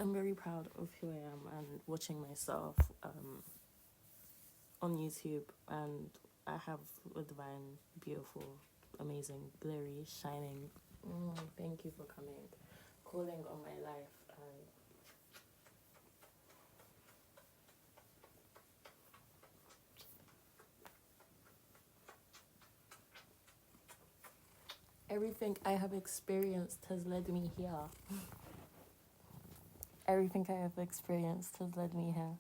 I'm very proud of who I am and watching myself on YouTube, and I have a divine, beautiful, amazing, glary, shining. Thank you for coming, calling on my life, and everything I have experienced has led me here. Everything I have experienced has led me here.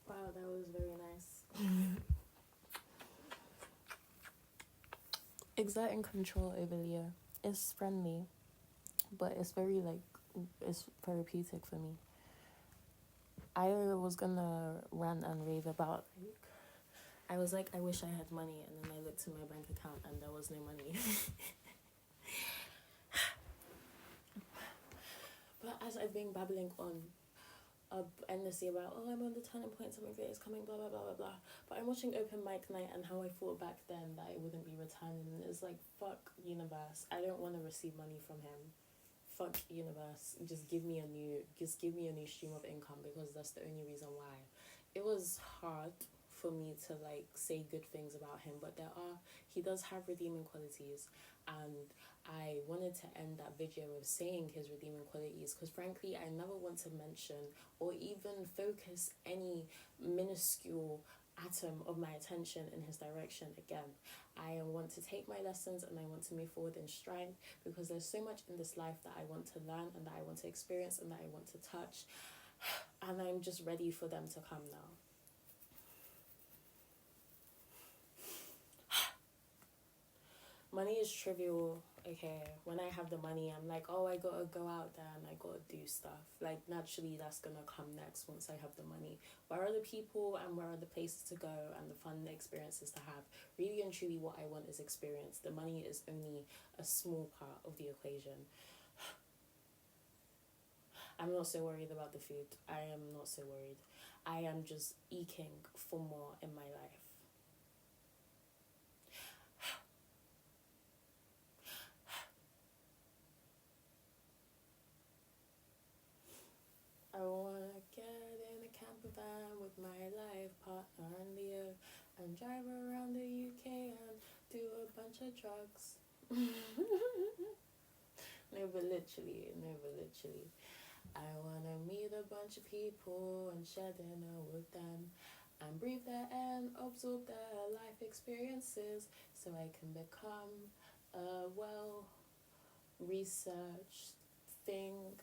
Wow, that was very nice. Exerting control over Leo is friendly, but it's very it's therapeutic for me. I was gonna rant and rave about I was like, I wish I had money, and then I looked at my bank account and there was no money. But as I've been babbling on endlessly about, oh, I'm on the turning point, something great is coming, blah, blah, blah, blah, blah. But I'm watching Open Mic Night, and how I thought back then that it wouldn't be returning. And it's like, fuck, universe. I don't want to receive money from him. Fuck, universe. Just give me a new stream of income, because that's the only reason why. It was hard for me to say good things about him, but he does have redeeming qualities, and I wanted to end that video with saying his redeeming qualities, because frankly I never want to mention or even focus any minuscule atom of my attention in his direction again. I want to take my lessons and I want to move forward in stride, because there's so much in this life that I want to learn and that I want to experience and that I want to touch, and I'm just ready for them to come now. Money is trivial, okay? When I have the money, I'm like, oh, I gotta go out there and I gotta do stuff. Naturally, that's gonna come next once I have the money. Where are the people and where are the places to go and the fun experiences to have? Really and truly, what I want is experience. The money is only a small part of the equation. I'm not so worried about the food. I am not so worried. I am just eking for more in my life. I wanna get in a camper van with my life partner and Leo and drive around the UK and do a bunch of drugs. No, but literally. I wanna meet a bunch of people and share dinner with them and breathe their air and absorb their life experiences, so I can become a well-researched thing.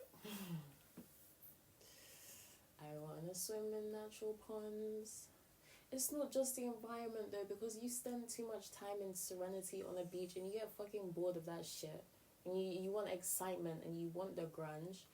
I want to swim in natural ponds. It's not just the environment though, because you spend too much time in serenity on a beach and you get fucking bored of that shit. And you want excitement and you want the grunge.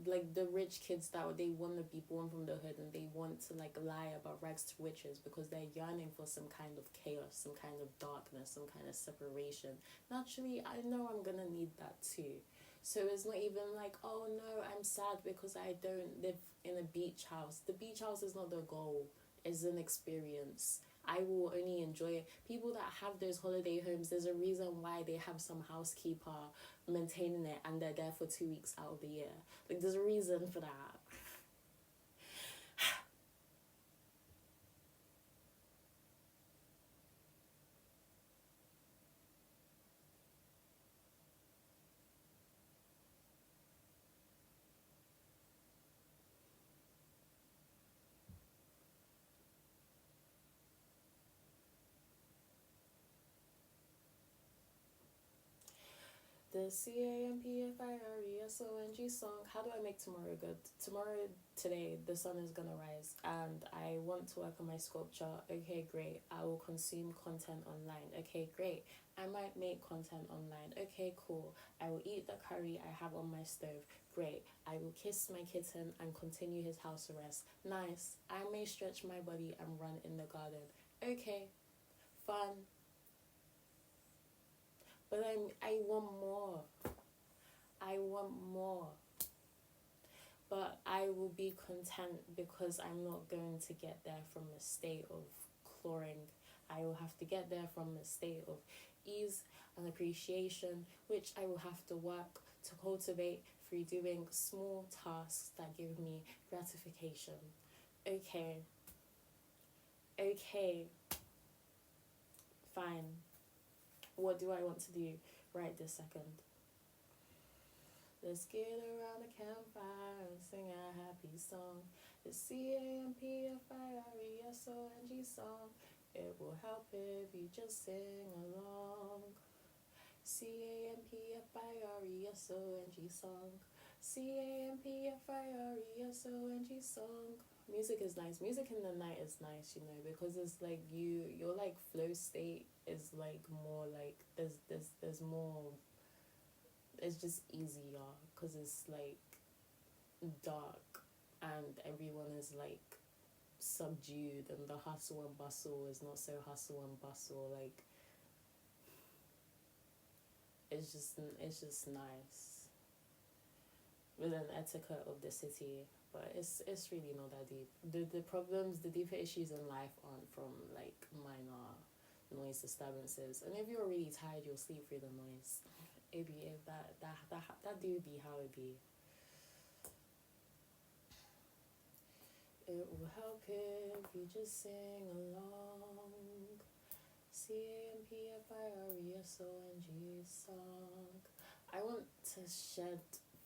Like the rich kids that they want to be born from the hood and they want to lie about rags to riches because they're yearning for some kind of chaos, some kind of darkness, some kind of separation. Naturally, I know I'm gonna need that too. So it's not even like, oh no, I'm sad because I don't live in a beach house. The beach house is not the goal. It's an experience. I will only enjoy it. People that have those holiday homes, there's a reason why they have some housekeeper maintaining it and they're there for 2 weeks out of the year. There's a reason for that. The CAMPFIRESONG song. How do I make tomorrow good? Today, the sun is gonna rise, and I want to work on my sculpture. Okay, great. I will consume content online. Okay, great. I might make content online. Okay, cool. I will eat the curry I have on my stove. Great. I will kiss my kitten and continue his house arrest. Nice. I may stretch my body and run in the garden. Okay, fun. But I want more. I want more. But I will be content because I'm not going to get there from a state of clawing. I will have to get there from a state of ease and appreciation, which I will have to work to cultivate through doing small tasks that give me gratification. Okay. Fine. What do I want to do right this second? Let's get around the campfire and sing a happy song. The CAMPFIRESONG song. It will help if you just sing along. CAMPFIRESONG song. CAMPFIRESONG song. Music is nice. Music in the night is nice, you know, because it's like your like flow state is like more like there's more. It's just easier because it's like dark and everyone is like subdued, and the hustle and bustle is not so hustle and bustle. Like it's just nice with an etiquette of the city. But it's really not that deep. The problems, the deeper issues in life aren't from like minor noise disturbances. And if you're really tired, you'll sleep through the noise. It be if that do be how it be. It will help if you just sing along. CAMPFIRESONG song. I want to shed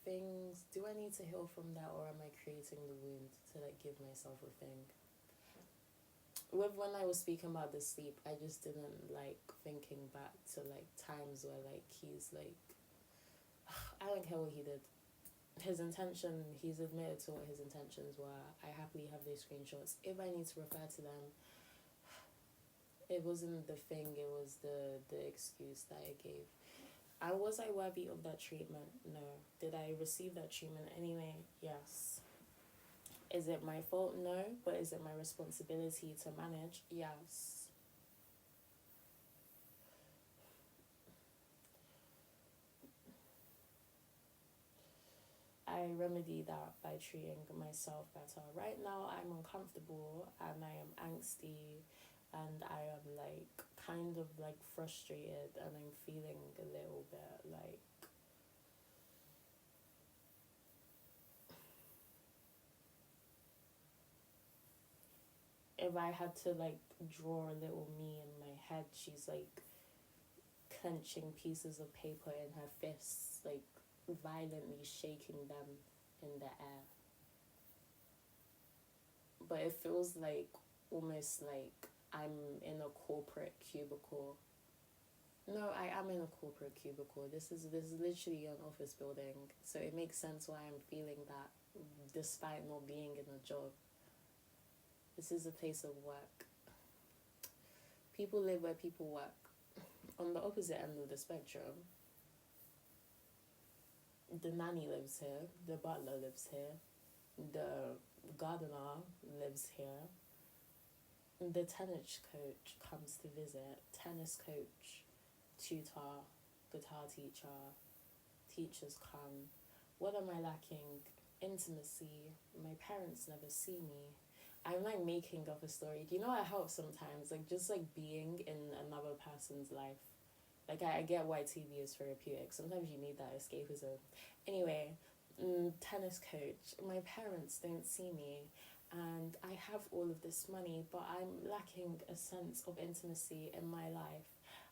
things. Do I need to heal from that, or am I creating the wound to like give myself a thing? With when I was speaking about the sleep, I just didn't like thinking back to like times where like he's like, I don't care what he did. His intention, he's admitted to what his intentions were. I happily have those screenshots. If I need to refer to them, it wasn't the thing, it was the excuse that I gave. Was I worthy of that treatment? No. Did I receive that treatment anyway? Yes. Is it my fault? No. But is it my responsibility to manage? Yes. I remedy that by treating myself better. Right now, I'm uncomfortable and I am angsty and I am like kind of like frustrated and I'm feeling a little bit like if I had to like draw a little me in my head, she's like clenching pieces of paper in her fists, like violently shaking them in the air. But it feels like almost like I'm in a corporate cubicle. No, I am in a corporate cubicle. This is literally an office building, so it makes sense why I'm feeling that, despite not being in a job. This is a place of work. People live where people work. On the opposite end of the spectrum, the nanny lives here, the butler lives here, the gardener lives here, the tennis coach comes to visit, tennis coach, tutor, guitar teacher, teachers come. What am I lacking? Intimacy. My parents never see me. I'm like making up a story. Do you know what helps sometimes? Like just like being in another person's life. Like I get why TV is therapeutic. Sometimes you need that escapism. Anyway, tennis coach. My parents don't see me and I have all of this money, but I'm lacking a sense of intimacy in my life.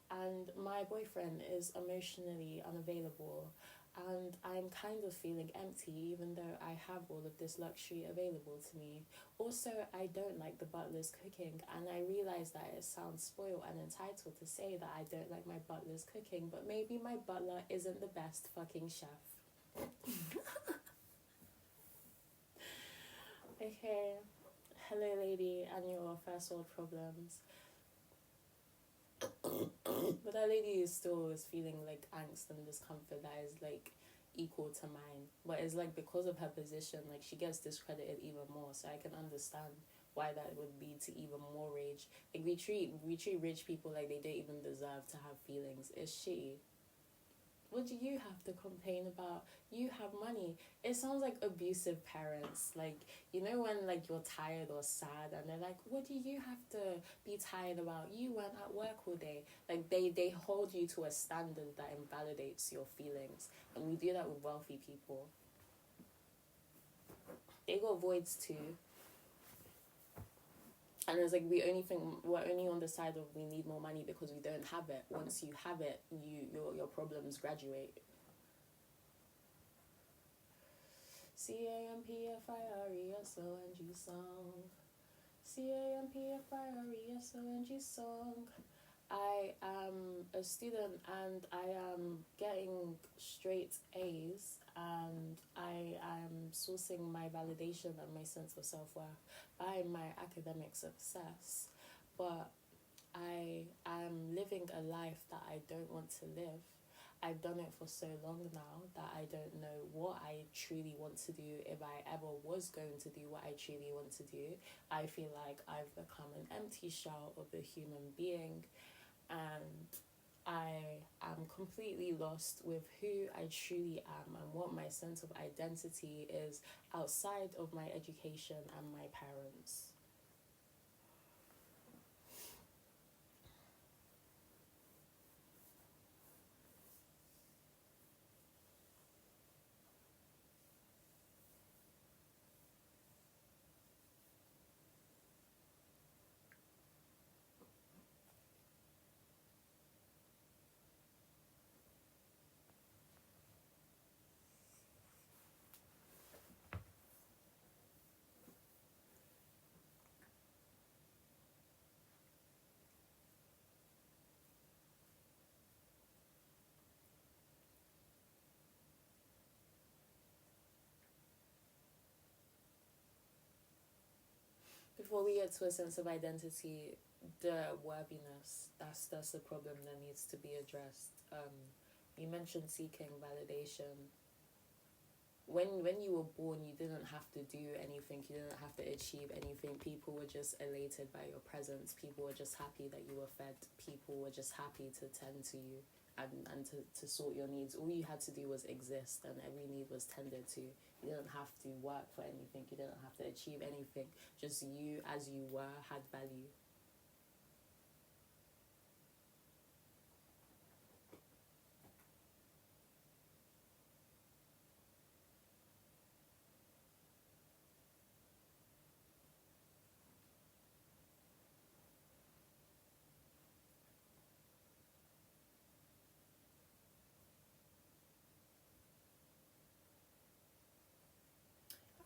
And my boyfriend is emotionally unavailable and I'm kind of feeling empty even though I have all of this luxury available to me. Also, I don't like the butler's cooking, and I realize that it sounds spoiled and entitled to say that I don't like my butler's cooking, but maybe my butler isn't the best fucking chef. Okay, hello lady and your first world problems. But that lady is still feeling like angst and discomfort that is like equal to mine. But it's like because of her position, like she gets discredited even more. So I can understand why that would lead to even more rage. Like we treat rich people like they don't even deserve to have feelings. It's shitty. What do you have to complain about? You have money. It sounds like abusive parents. Like, you know when like you're tired or sad and they're like, what do you have to be tired about? You weren't at work all day. Like they hold you to a standard that invalidates your feelings. And we do that with wealthy people. They got voids too. And it's like we're only on the side of we need more money because we don't have it. Once you have it, your problems graduate. CAMPFIRESONG song. CAMPFIRESONG song. I am a student and I am getting straight A's, and I am sourcing my validation and my sense of self-worth by my academic success. But I am living a life that I don't want to live. I've done it for so long now that I don't know what I truly want to do, if I ever was going to do what I truly want to do. I feel like I've become an empty shell of a human being, and I am completely lost with who I truly am and what my sense of identity is outside of my education and my parents. Before we get to a sense of identity, the worthiness, that's the problem that needs to be addressed. You mentioned seeking validation. When you were born, you didn't have to do anything, you didn't have to achieve anything. People were just elated by your presence. People were just happy that you were fed. People were just happy to tend to you and to sort your needs. All you had to do was exist, and every need was tended to. You didn't have to work for anything, you didn't have to achieve anything. Just you as you were had value.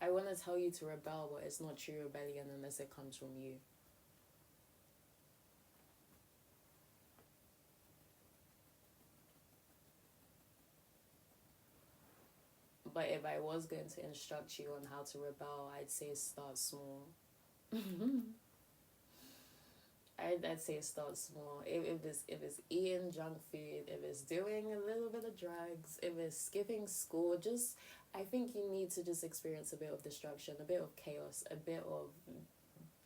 I want to tell you to rebel, but it's not true rebellion unless it comes from you. But if I was going to instruct you on how to rebel, I'd say start small. I'd say start small. If it's eating junk food, if it's doing a little bit of drugs, if it's skipping school, just I think you need to just experience a bit of destruction, a bit of chaos, a bit of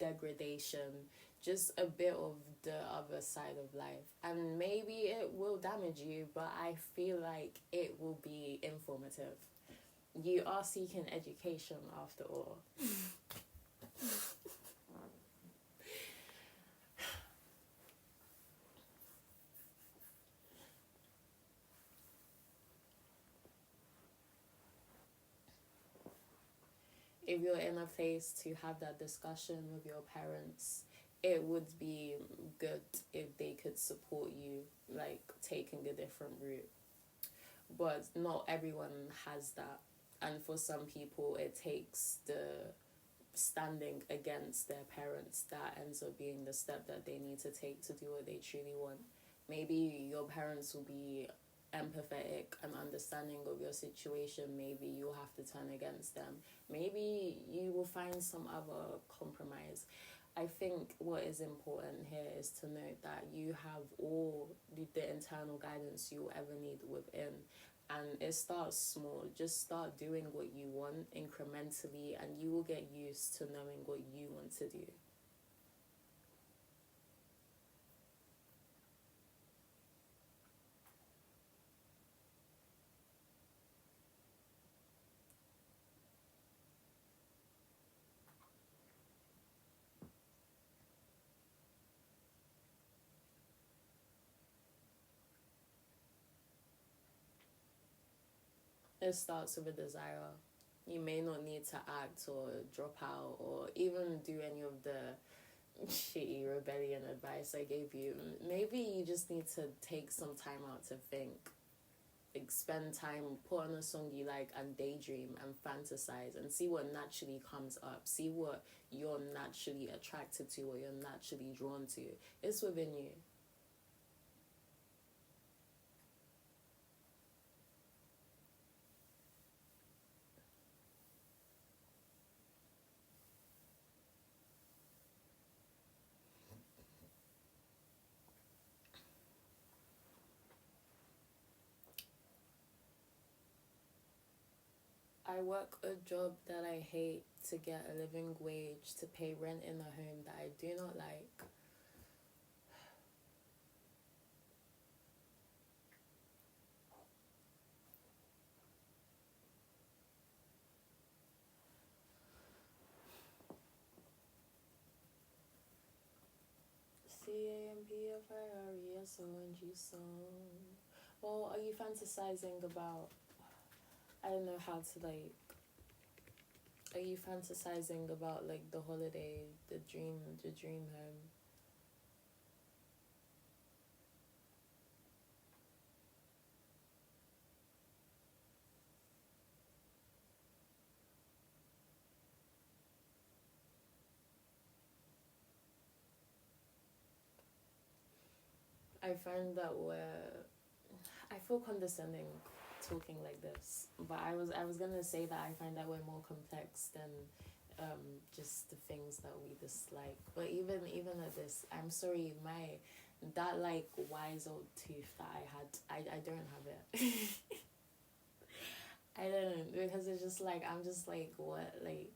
degradation, just a bit of the other side of life. And maybe it will damage you, but I feel like it will be informative. You are seeking education after all. If you're in a place to have that discussion with your parents, it would be good if they could support you, like taking a different route. But not everyone has that. And for some people, it takes the standing against their parents that ends up being the step that they need to take to do what they truly want. Maybe your parents will be empathetic and understanding of your situation. Maybe you'll have to turn against them. Maybe you will find some other compromise. I think what is important here is to note that you have all the internal guidance you'll ever need within. And it starts small. Just start doing what you want incrementally, and you will get used to knowing what you want to do. It starts with a desire. You may not need to act or drop out or even do any of the shitty rebellion advice I gave you. Maybe you just need to take some time out to think. Like, spend time, put on a song you like, and daydream and fantasize and see what naturally comes up. See what you're naturally attracted to, what you're naturally drawn to. It's within you. I work a job that I hate to get a living wage to pay rent in a home that I do not like. C-A-M-P-F-I-R-E-S-O-N-G song. Well, are you fantasizing about, I don't know how to like, are you fantasizing about like the holiday, the dream home? I find that I feel condescending talking like this, but I was gonna say that I find that we're more complex than just the things that we dislike. But even at this, I'm sorry, my that like wise old tooth that I don't have it. I don't, because it's just like I'm just like what, like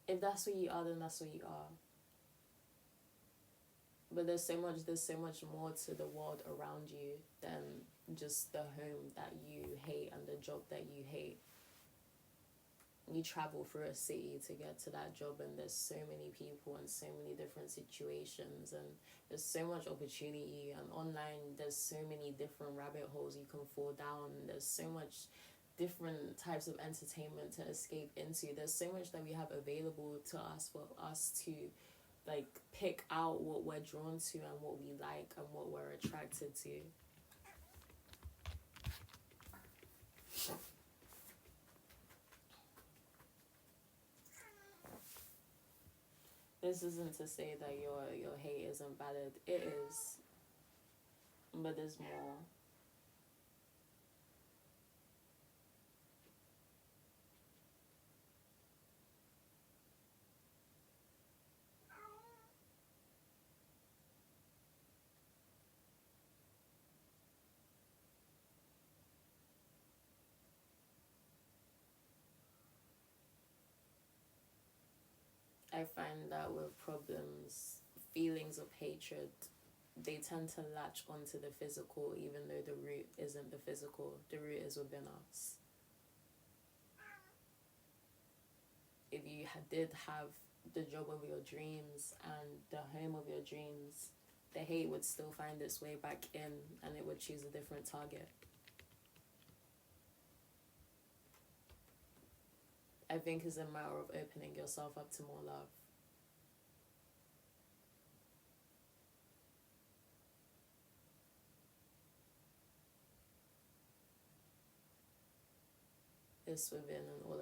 if that's what you are, then that's what you are. But there's so much more to the world around you than just the home that you hate and the job that you hate. You travel through a city to get to that job, and there's so many people and so many different situations, and there's so much opportunity, and online there's so many different rabbit holes you can fall down, and there's so much different types of entertainment to escape into. There's so much that we have available to us for us to like pick out what we're drawn to and what we like and what we're attracted to. This isn't to say that your hate isn't valid. It is, but there's more. I find that with problems, feelings of hatred, they tend to latch onto the physical, even though the root isn't the physical. The root is within us. If you did have the job of your dreams and the home of your dreams, the hate would still find its way back in, and it would choose a different target. I think it's a matter of opening yourself up to more love. purpose within and all